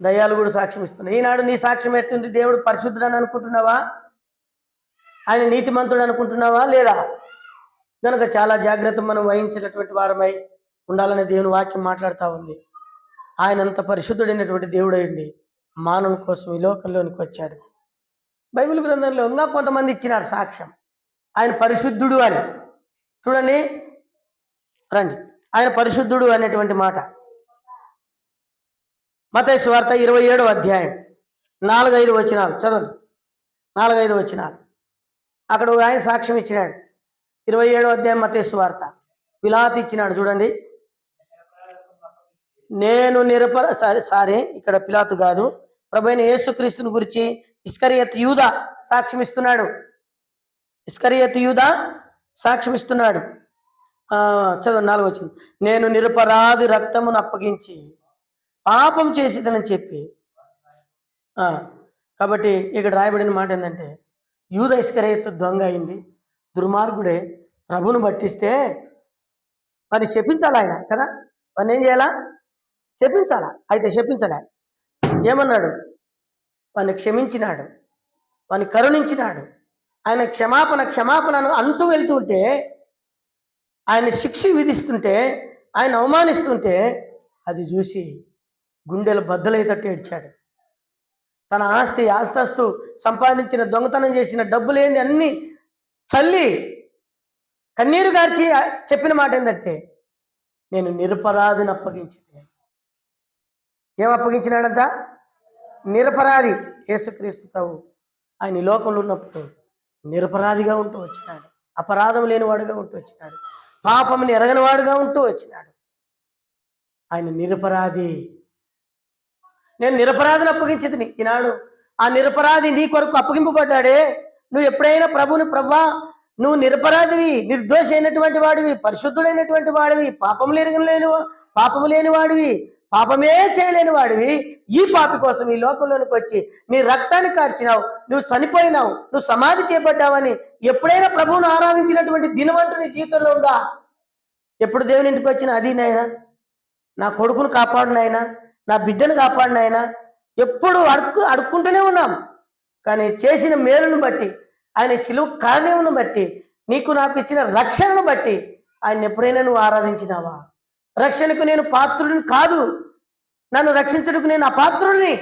దయ్యాలు కూడా సాక్ష్యం ఇస్తున్నాయి. ఈనాడు నీ సాక్ష్యం ఎట్టుంది? దేవుడు పరిశుద్ధుడు అని అనుకుంటున్నావా? ఆయన నీతిమంతుడు అనుకుంటున్నావా? లేదా? కనుక చాలా జాగ్రత్త మనం వహించినటువంటి వారమై ఉండాలనే దేవుని వాక్యం మాట్లాడుతూ ఉంది. ఆయన అంత పరిశుద్ధుడైనటువంటి దేవుడైండి మానవుని కోసం ఈ లోకంలోనికి వచ్చాడు. బైబిల్ గ్రంథంలో ఇంకా కొంతమంది ఇచ్చినారు సాక్ష్యం ఆయన పరిశుద్ధుడు అని. చూడండి, రండి, ఆయన పరిశుద్ధుడు అనేటువంటి మాట మత్తయి సువార్త 27వ అధ్యాయం 4-5 వచనాలు చదవండి. 4-5 వచనాలు. అక్కడ ఒక ఆయన సాక్ష్యం ఇచ్చినాడు. 27వ అధ్యాయం మత్తయి సువార్త. పిలాతు ఇచ్చినాడు. చూడండి, నేను ఇక్కడ పిలాతు కాదు, ప్రభువైన యేసుక్రీస్తుని గురించి ఇస్కరియోతు యూదా సాక్ష్యం ఇస్తున్నాడు. ఇస్కరియోతు యూదా సాక్ష్యం ఇస్తున్నాడు. చదవండి 4వ వచనం. నేను నిరపరాధి రక్తమును అప్పగించి పాపం చేసేదని చెప్పి. కాబట్టి ఇక్కడ రాయబడిన మాట ఏంటంటే, యూదా ఇస్కరియోతు దొంగ అయింది, దుర్మార్గుడే, ప్రభును పట్టిస్తే మరి శపించాలి ఆయన కదా. వాడిని ఏం చేయాలా? శపించాలా. అయితే శపించలే. ఏమన్నాడు? వాడిని క్షమించినాడు, వాడిని కరుణించినాడు. ఆయన క్షమాపణను అంటూ వెళ్తుంటే, ఆయన శిక్ష విధిస్తుంటే, ఆయన అవమానిస్తుంటే అది చూసి గుండెలు బద్దలైతట్టు ఏడ్చాడు. తన ఆస్తస్తు సంపాదించిన, దొంగతనం చేసిన డబ్బులేంది అన్ని చల్లి కన్నీరు గార్చి చెప్పిన మాట ఏంటంటే, నేను నిరపరాధిని అప్పగించింది. ఏం అప్పగించినాడంట? నిరపరాధి. యేసుక్రీస్తు ప్రభు ఆయన ఈ లోకంలో ఉన్నప్పుడు నిరపరాధిగా ఉంటూ వచ్చినాడు, అపరాధం లేనివాడుగా ఉంటూ వచ్చినాడు, పాపముని ఎరగని వాడుగా ఉంటూ వచ్చినాడు. ఆయన నిరపరాధి. నేను నిరపరాధిని అప్పగించింది. ఈనాడు ఆ నిరపరాధి నీ కొరకు అప్పగింపబడ్డాడే. నువ్వు ఎప్పుడైనా ప్రభుని, ప్రభా నువ్వు నిరపరాధివి, నిర్దోషి అయినటువంటి వాడివి, పరిశుద్ధుడైనటువంటి వాడివి, పాపము లేని వాడివి, పాపమే చేయలేని వాడివి, ఈ పాపి కోసం ఈ లోకంలోనికి వచ్చి నీ రక్తాన్ని కార్చినావు, నువ్వు చనిపోయినావు, నువ్వు సమాధి చేపడ్డావని ఎప్పుడైనా ప్రభువును ఆరాధించినటువంటి దినమంటూ నీ జీవితంలో ఉందా? ఎప్పుడు దేవుని ఇంటికి వచ్చినా అది నాయనా నా కొడుకును కాపాడు నాయనా, నా బిడ్డను కాపాడు నాయనా, ఎప్పుడు అడుక్కుంటూనే ఉన్నాం. కానీ చేసిన మేలును బట్టి, ఆయన శిలువ కారణమును బట్టి, నీకు నాకు ఇచ్చిన రక్షణను బట్టి ఆయన ఎప్పుడైనా నువ్వు ఆరాధించినావా? రక్షణకు నేను పాత్రుడిని కాదు, నన్ను రక్షించడానికి నేను అపాత్రుడిని.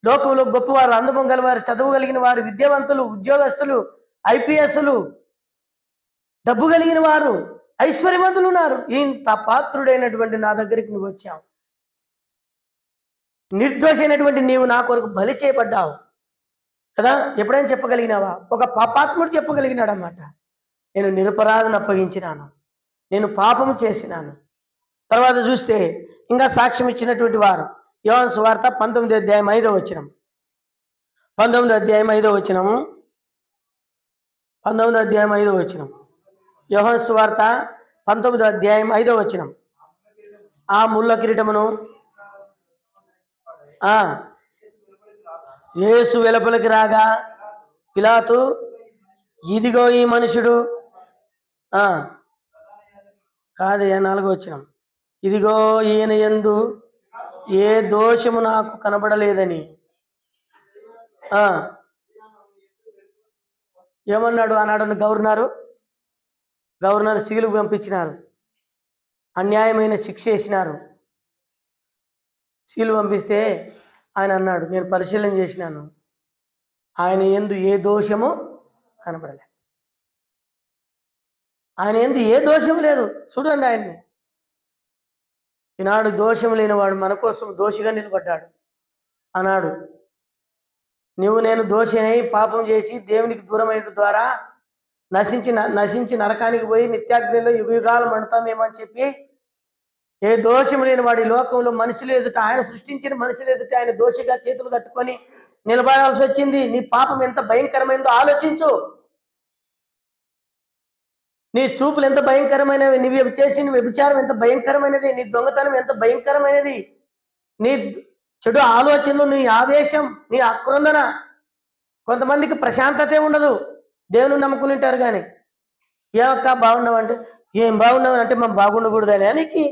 లోకంలో గొప్పవారు, అందం గలవారు, చదువు కలిగిన వారు, విద్యావంతులు, ఉద్యోగస్తులు, ఐపీఎస్లు, డబ్బు కలిగిన వారు, ఐశ్వర్యవంతులు ఉన్నారు. ఇంత పాత్రుడైనటువంటి నా దగ్గరికి నువ్వు వచ్చావు. నిర్దోషైనటువంటి నీవు నా కొరకు బలి చేయబడ్డావు కదా. ఎప్పుడైనా చెప్పగలిగినావా? ఒక పాపాత్ముడు చెప్పగలిగినాడు అన్నమాట. నేను నిరపరాధను అప్పగించినాను, నేను పాపం చేసినాను. తర్వాత చూస్తే ఇంకా సాక్ష్యం ఇచ్చినటువంటి వారు యోహాను సువార్త 19వ అధ్యాయం 5వ వచనం. 19వ అధ్యాయం 5వ వచనం. 19వ అధ్యాయం 5వ వచనం. యోహాను సువార్త 19వ అధ్యాయం 5వ వచనం. ఆ ముళ్ళ కిరీటమును యేసు వెలుపలికి రాగా పిలాతు, ఇదిగో ఈ మనుషుడు. కాదయ్యా, 4వ వచనం. ఇదిగో ఈయన యందు ఏ దోషము నాకు కనబడలేదని. ఏమన్నాడు ఆనాడు గవర్నర్ సిలువకు పంపించినారు, అన్యాయమైన శిక్ష వేసినారు. సిలువ పంపిస్తే ఆయన అన్నాడు, నేను పరిశీలన చేసినాను, ఆయన యందు ఏ దోషము కనబడలే. ఆయన యందు ఏ దోషం లేదు. చూడండి ఆయన్ని. ఈనాడు దోషం లేనివాడు మన కోసం దోషిగా నిలబడ్డాడు. అన్నాడు, నువ్వు నేను దోషినై పాపం చేసి దేవునికి దూరమైన ద్వారా నశించి నరకానికి పోయి నిత్యాగ్నిలో యుగయుగాలు మండుతామేమని చెప్పి ఏ దోషం లేని వాడి లోకంలో మనుషులు ఎదుట, ఆయన సృష్టించిన మనుషులు ఎదుట ఆయన దోషిగా చేతులు కట్టుకొని నిలబడాల్సి వచ్చింది. నీ పాపం ఎంత భయంకరమైందో ఆలోచించు. నీ చూపులు ఎంత భయంకరమైనవి, నువ్వు చేసిన వ్యభిచారం ఎంత భయంకరమైనది, నీ దొంగతనం ఎంత భయంకరమైనది, నీ చెడు ఆలోచనలు, నీ ఆవేశం, నీ ఆక్రందన. కొంతమందికి ప్రశాంతతే ఉండదు, దేవుని నమ్ముకుని ఉంటారు. కానీ ఏమక్క బాగున్నావంటే, ఏం బాగున్నావని మేము బాగుండకూడదని నీకు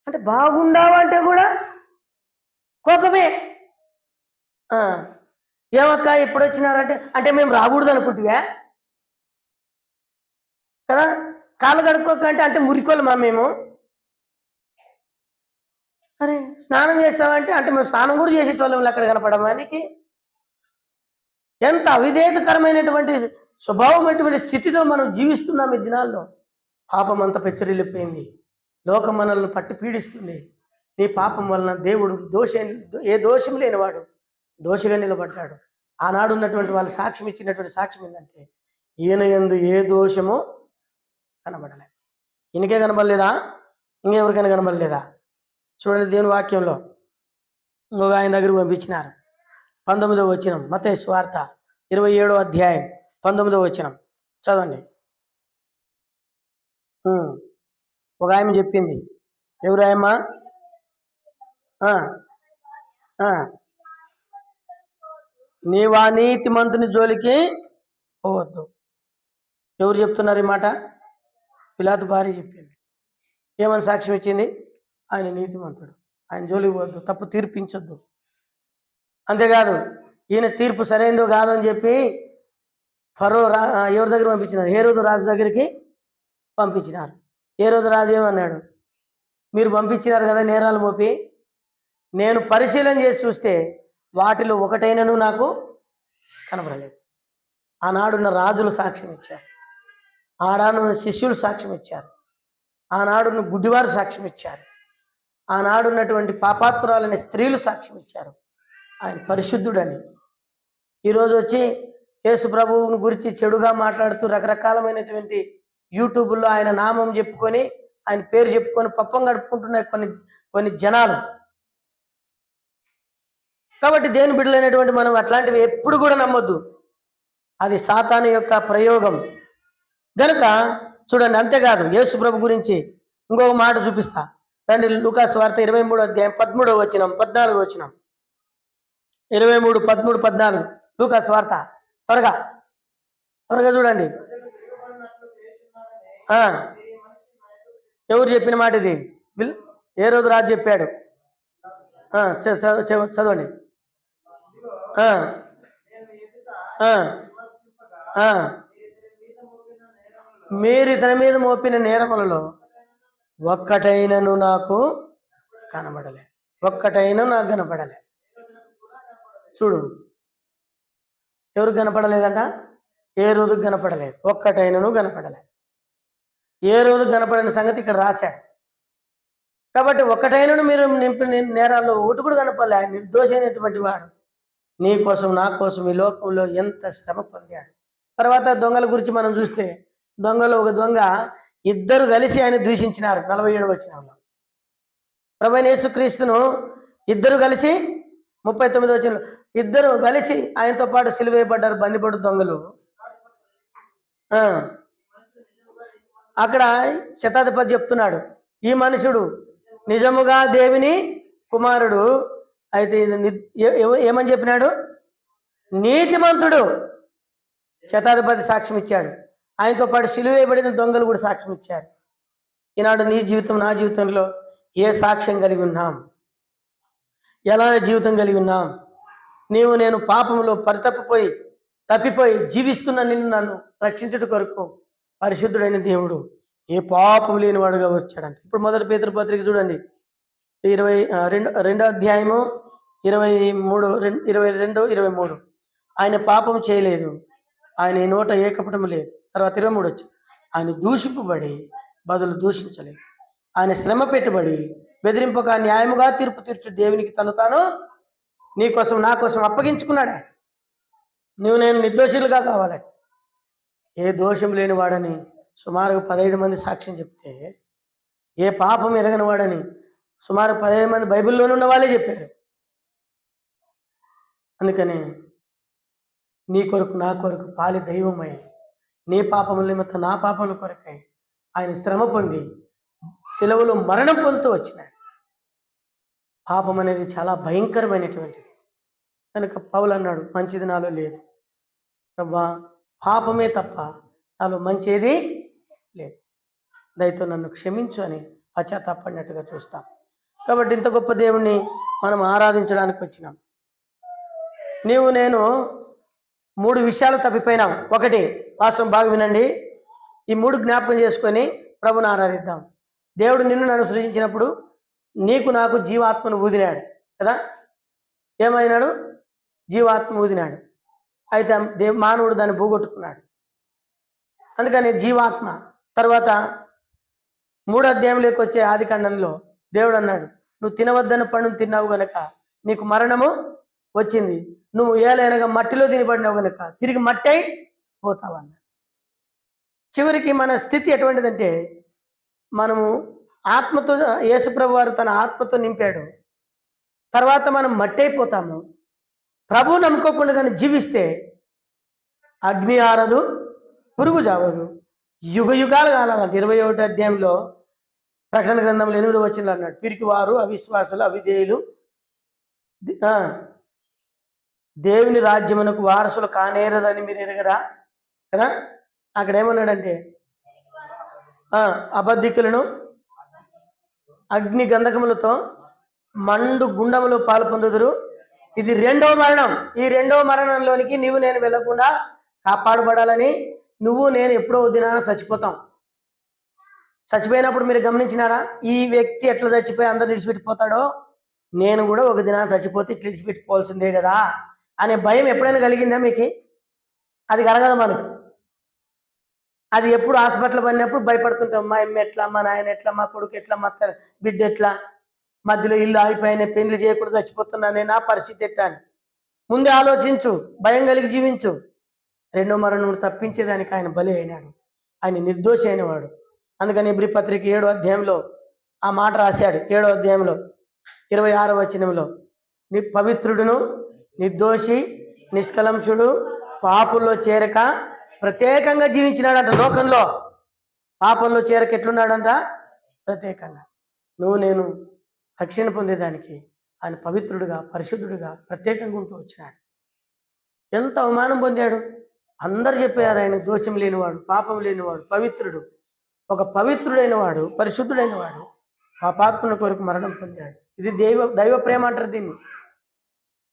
అంటే బాగుండావంటే కూడా కోపమే. ఏమక్క ఎప్పుడు వచ్చినారంటే అంటే మేము రాకూడదు అనుకుంటువా కదా. కాళ్ళు కడుక్కోకంటే అంటే మురికోలు మేము. అరే స్నానం చేస్తామంటే అంటే మేము స్నానం కూడా చేసేటోళ్ళం అక్కడ కనపడమానికి. ఎంత అవిధేయతకరమైనటువంటి స్వభావమైనటువంటి స్థితిలో మనం జీవిస్తున్నాం ఈ దినాల్లో. పాపం అంతా పెచ్చరిల్లిపోయింది, లోకం మనల్ని పట్టి పీడిస్తుంది. నీ పాపం వలన దేవుడు ఏ దోషం లేనివాడు దోషిగా నిలబడ్డాడు. ఆనాడు ఉన్నటువంటి వాళ్ళు సాక్ష్యం ఇచ్చినటువంటి సాక్ష్యం ఏంటంటే, ఈయన యందు ఏ దోషమో కనబడలే. ఈయనకే కనబడలేదా? ఇంకెవరికైనా కనబడలేదా? చూడండి దేవుని వాక్యంలో ఇంకొక ఆయన దగ్గరకు పంపించినారు. 19వ వచనం, మత్తయి సువార్త 27వ అధ్యాయం 19వ వచనం చదవండి. ఒక ఆమె చెప్పింది. ఎవరు ఆయమ్మ? నీవు ఆ నీతిమంతుని జోలికి పోవద్దు. ఎవరు చెప్తున్నారు ఈ మాట? పిలాతు భార్య చెప్పింది. ఏమని సాక్ష్యం ఇచ్చింది? ఆయన నీతిమంతుడు, ఆయన జోలికి పోవద్దు, తప్పు తీర్పించొద్దు. అంతేకాదు, ఈయన తీర్పు సరైనదో కాదు అని చెప్పి ఫరో ఎవరి దగ్గర పంపించినారు? హేరోదు రాజు దగ్గరికి పంపించినారు. హేరోదు రాజు ఏమన్నాడు? మీరు పంపించినారు కదా నేరాలు మోపి, నేను పరిశీలన చేసి చూస్తే వాటిలో ఒకటైనను నాకు కనబడలేదు. ఆనాడున్న రాజులు సాక్ష్యం ఇచ్చారు, ఆనాడున్న శిష్యులు సాక్ష్యం ఇచ్చారు, ఆనాడున్న గుడ్డివారు సాక్ష్యం ఇచ్చారు, ఆనాడున్నటువంటి పాపాత్మురాలనే స్త్రీలు సాక్ష్యం ఇచ్చారు ఆయన పరిశుద్ధుడని. ఈరోజు వచ్చి యేసు ప్రభువుని గురించి చెడుగా మాట్లాడుతూ రకరకాలమైనటువంటి యూట్యూబ్లో ఆయన నామం చెప్పుకొని ఆయన పేరు చెప్పుకొని పప్పం గడుపుకుంటున్నాయి కొన్ని జనాలు. కాబట్టి దేవుని బిడ్డలైనటువంటి మనం అట్లాంటివి ఎప్పుడు కూడా నమ్మొద్దు, అది సాతాను యొక్క ప్రయోగం గనుక. చూడండి, అంతేకాదు యేసు ప్రభు గురించి ఇంకొక మాట చూపిస్తా రండి. లూకాసు వార్త 23వ అధ్యాయం 13వ వచనం 14వ వచనం. 23, 13, 14 లూకాసు వార్త. త్వరగా చూడండి. ఎవరు చెప్పిన మాట ఇది? హేరోదు రాజు చెప్పాడు. చదవండి. మీరు ఇతని మీద మోపిన నేరములలో ఒక్కటైనను నాకు కనబడలే, ఒక్కటైనా నాకు కనపడలే. చూడు, ఎవరికి కనపడలేదంట? ఏ రోజుకి కనపడలేదు, ఒక్కటైనను కనపడలే. ఏ రోజు కనపడని సంగతి ఇక్కడ రాశాడు. కాబట్టి ఒకటైనను మీరు నింపిన నేరాల్లో ఒకటి కూడా కనపడలే. ఆయన నిర్దోషైనటువంటి వాడు నీ కోసం నా కోసం ఈ లోకంలో ఎంత శ్రమ పొందాడు. తర్వాత దొంగల గురించి మనం చూస్తే దొంగలు ఒక దొంగ ఇద్దరు కలిసి ఆయన దూషించినారు. 47వ వచనంలో ప్రభువైన యేసుక్రీస్తును ఇద్దరు కలిసి 39వ వచనంలో ఇద్దరు కలిసి ఆయనతో పాటు సిలువేయబడ్డారు బందిపడు దొంగలు. అక్కడ శతాధిపతి చెప్తున్నాడు, ఈ మనుషుడు నిజముగా దేవుని కుమారుడు. అయితే ఇది ఏమని చెప్పినాడు? నీతిమంతుడు. శతాధిపతి సాక్ష్యం ఇచ్చాడు. ఆయనతో పాటు సిలువేయబడిన దొంగలు కూడా సాక్ష్యం ఇచ్చారు. ఈనాడు నీ జీవితం నా జీవితంలో ఏ సాక్ష్యం కలిగి ఉన్నాం? ఎలాంటి జీవితం కలిగి ఉన్నాం? నీవు నేను పాపంలో తప్పిపోయి జీవిస్తున్న నిన్ను నన్ను రక్షించుట కొరకు పరిశుద్ధుడైన దేవుడు ఏ పాపం లేనివాడుగా వచ్చాడంట. ఇప్పుడు మొదటి పేతురు పత్రిక చూడండి, 22వ అధ్యాయము 22-23. ఆయన పాపం చేయలేదు, ఆయన ఈ నోట ఏ కపటము లేదు. తర్వాత 23 వచ్చి ఆయన దూషింపబడి బదులు దూషించలేదు, ఆయన శ్రమ పెట్టుబడి బెదిరింపక న్యాయముగా తీర్పు తీర్చు దేవునికి తను తాను నీ కోసం నా కోసం అప్పగించుకున్నాడా. నువ్వు నేను నిర్దోషులుగా కావాలని ఏ దోషం లేని వాడని సుమారుగా 15 మంది సాక్ష్యం చెప్తే, ఏ పాపం ఎరగని వాడని సుమారు 15 మంది బైబిల్లోనే ఉన్న వాళ్ళే చెప్పారు. అందుకని నీ కొరకు నా కొరకు పాలి దైవమై నీ పాపముల నిమిత్తం నా పాపముల కొరకై ఆయన శ్రమ పొంది శిలువలో మరణం పొందుతూ వచ్చినాడు. పాపం అనేది చాలా భయంకరమైనటువంటిది. కనుక పౌలు అన్నాడు, మంచిది నాలో లేదు ప్రభా, పాపమే తప్ప నాలో మంచిది లేదు, దయతో నన్ను క్షమించు అని పశ్చాత్తాపడినట్టుగా చూస్తాం. కాబట్టి ఇంత గొప్ప దేవుణ్ణి మనం ఆరాధించడానికి వచ్చినాం. నీవు నేను 3 విషయాలు తప్పిపోయినాం. ఒకటి, వాస్తవం బాగా వినండి, ఈ 3 జ్ఞాపకం చేసుకొని ప్రభుని ఆరాధిద్దాం. దేవుడు నిన్ను నన్ను సృజించినప్పుడు నీకు నాకు జీవాత్మను ఊదినాడు కదా. ఏమైనాడు? జీవాత్మ ఊదినాడు. అయితే మానవుడు దాన్ని భూగొట్టుకున్నాడు. అందుకని జీవాత్మ. తర్వాత 3వ అధ్యాయంలోకి వచ్చే ఆదికాండంలో దేవుడు అన్నాడు, నువ్వు తినవద్దన్న పండును తిన్నావు గనక నీకు మరణము వచ్చింది, నువ్వు ఏలైనగా మట్టిలో తినబడినావు గనక తిరిగి మట్టై పోతావు అన్నాడు. చివరికి మన స్థితి ఎటువంటిదంటే, మనము ఆత్మతో, యేసుప్రభు వారు తన ఆత్మతో నింపాడు, తర్వాత మనం మట్టి అయిపోతాము. ప్రభువు నమ్ముకోకుండా కానీ జీవిస్తే అగ్ని ఆరదు, పురుగు చావదు, యుగ యుగాలు కాలాలంటే 21వ అధ్యాయంలో ప్రకటన గ్రంథంలో 8వ వచనంలో అన్నాడు, పిరికి వారు, అవిశ్వాసులు, అవిధేయులు దేవుని రాజ్యమునకు వారసులు కానేరని మీరు ఎరగరా కదా. అక్కడ ఏమన్నాడంటే, అబద్ధికులను అగ్ని గంధకములతో మండు గుండములో పాలు పొందుదురు, ఇది 2వ మరణం. ఈ 2వ మరణంలోనికి నీవు నేను వెళ్లకుండా కాపాడబడాలని నువ్వు నేను ఎప్పుడో దినాన చచ్చిపోతాం. చచ్చిపోయినప్పుడు మీరు గమనించినారా, ఈ వ్యక్తి ఎట్లా చచ్చిపోయి అందరు విడిచిపెట్టిపోతాడో నేను కూడా ఒక దినాన చచ్చిపోతే ఇట్లా విడిచిపెట్టిపోవాల్సిందే కదా అనే భయం ఎప్పుడైనా కలిగిందా మీకు? అది కలగదు మనకు. అది ఎప్పుడు హాస్పిటల్ పడినప్పుడు భయపడుతుంటాం, మా అమ్మ ఎట్లా, మా నాయన ఎట్లా, మా కొడుకు ఎట్లా, మా బిడ్డ ఎట్లా, మధ్యలో ఇల్లు ఆగిపోయిన, పెళ్లి చేయకుండా చచ్చిపోతున్నానే, నా పరిస్థితి ఎట్లా అని ముందే ఆలోచించు, భయం కలిగి జీవించు. 2వ మరణం తప్పించేదానికి ఆయన బలి అయినాడు, ఆయన నిర్దోషి అయినవాడు. అందుకని ఎబ్రీ పత్రిక 7వ అధ్యాయంలో ఆ మాట రాశాడు. 7వ అధ్యాయంలో 26వ వచనంలో, పవిత్రుడును నిర్దోషి నిష్కలంషుడు పాపుల్లో చేరక ప్రత్యేకంగా జీవించినాడంట. లోకంలో పాపంలో చేరక ఎట్లున్నాడంట? ప్రత్యేకంగా. నువ్వు నేను రక్షణ పొందేదానికి ఆయన పవిత్రుడుగా, పరిశుద్ధుడుగా ప్రత్యేకంగా ఉంటూ వచ్చినాడు. ఎంత అవమానం పొందాడు. అందరు చెప్పారు ఆయన దోషం లేనివాడు, పాపం లేనివాడు, పవిత్రుడు. ఒక పవిత్రుడైన వాడు, పరిశుద్ధుడైన వాడు పాపాత్మల కొరకు మరణం పొందాడు. ఇది దైవ ప్రేమ అంటారు దీన్ని.